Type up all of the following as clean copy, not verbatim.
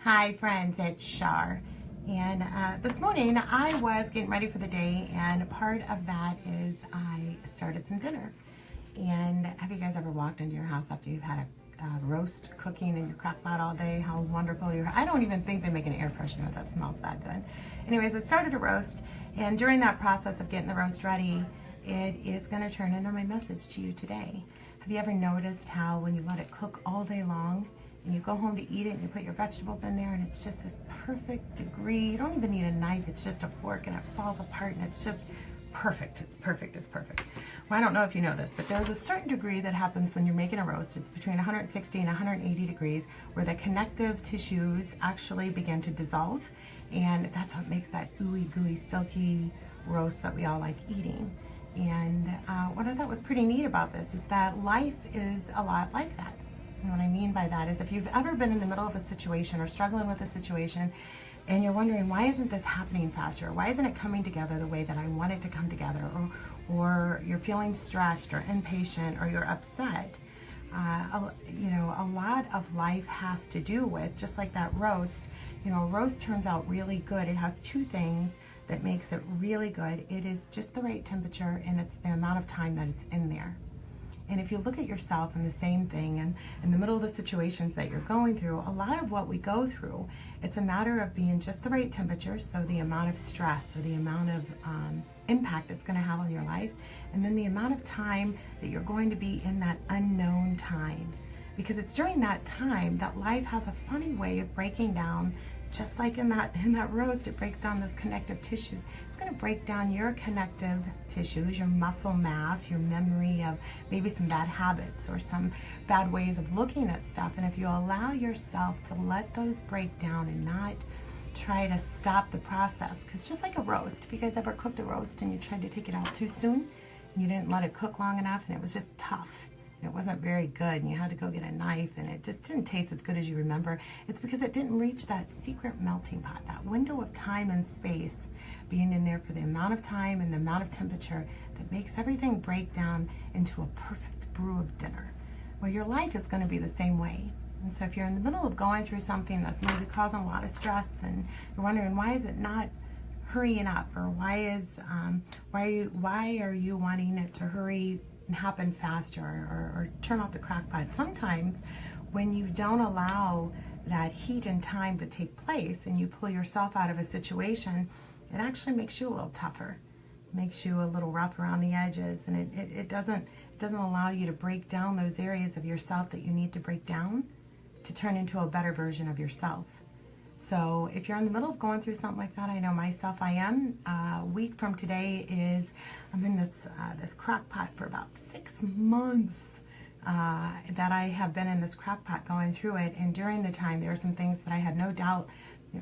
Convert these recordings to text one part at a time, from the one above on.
Hi friends, it's Char. And this morning I was getting ready for the day, and part of that is I started some dinner. And have you guys ever walked into your house after you've had a roast cooking in your crock pot all day? How wonderful I don't even think they make an air freshener that smells that good. Anyways, I started a roast, and during that process of getting the roast ready, it is going to turn into my message to you today. Have you ever noticed how when you let it cook all day long, and you go home to eat it and you put your vegetables in there and it's just this perfect degree? You don't even need a knife, it's just a fork and it falls apart and it's just perfect. It's perfect, it's perfect. Well, I don't know if you know this, but there's a certain degree that happens when you're making a roast. It's between 160 and 180 degrees where the connective tissues actually begin to dissolve, and that's what makes that ooey gooey silky roast that we all like eating. And what I thought was pretty neat about this is that life is a lot like that. And what I mean by that is, if you've ever been in the middle of a situation or struggling with a situation and you're wondering, why isn't this happening faster? Why isn't it coming together the way that I want it to come together? Or you're feeling stressed or impatient or you're upset. A lot of life has to do with, just like that roast, a roast turns out really good. It has two things that makes it really good. It is just the right temperature, and it's the amount of time that it's in there. And if you look at yourself in the same thing, and in the middle of the situations that you're going through, a lot of what we go through, it's a matter of being just the right temperature, so the amount of stress or the amount of impact it's going to have on your life, and then the amount of time that you're going to be in that unknown time. Because it's during that time that life has a funny way of breaking down, just like in that roast, it breaks down those connective tissues. It's going to break down your connective tissues, your muscle mass, your memory of maybe some bad habits or some bad ways of looking at stuff. And if you allow yourself to let those break down and not try to stop the process, because just like a roast, if you guys ever cooked a roast and you tried to take it out too soon, and you didn't let it cook long enough and it was just tough, it wasn't very good, and you had to go get a knife and it just didn't taste as good as you remember, it's because it didn't reach that secret melting pot, that window of time and space being in there for the amount of time and the amount of temperature that makes everything break down into a perfect brew of dinner. Well, your life is going to be the same way. And so if you're in the middle of going through something that's maybe causing a lot of stress and you're wondering, why is it not hurrying up, or why are you wanting it to hurry and happen faster, or turn off the crock pot? Sometimes when you don't allow that heat and time to take place and you pull yourself out of a situation, it actually makes you a little tougher, makes you a little rough around the edges, and it doesn't allow you to break down those areas of yourself that you need to break down to turn into a better version of yourself. So if you're in the middle of going through something like that, I know myself, I am. A week from today I'm in this crock pot for about 6 months that I have been in this crock pot going through it. And during the time, there are some things that I had no doubt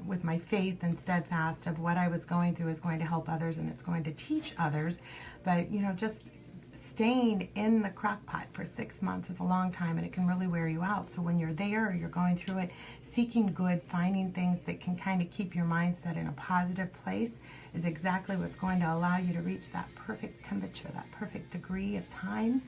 with my faith and steadfast of what I was going through is going to help others and it's going to teach others. But just staying in the crock pot for 6 months is a long time, and it can really wear you out. So when you're there or you're going through it, seeking good, finding things that can kind of keep your mindset in a positive place is exactly what's going to allow you to reach that perfect temperature, that perfect degree of time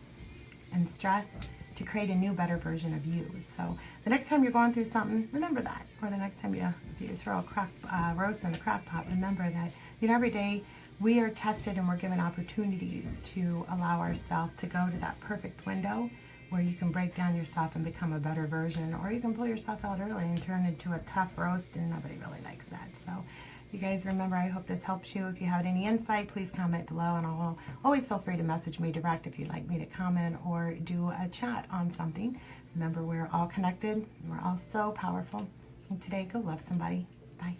and stress to create a new, better version of you. So the next time you're going through something, remember that. Or the next time if you throw a roast in the crock pot, remember that every day we are tested and we're given opportunities to allow ourselves to go to that perfect window where you can break down yourself and become a better version, or you can pull yourself out early and turn into a tough roast, and nobody really likes that. So you guys remember, I hope this helps you. If you have any insight, please comment below, and I'll always feel free to message me direct if you'd like me to comment or do a chat on something. Remember, we're all connected. We're all so powerful. And today, go love somebody. Bye.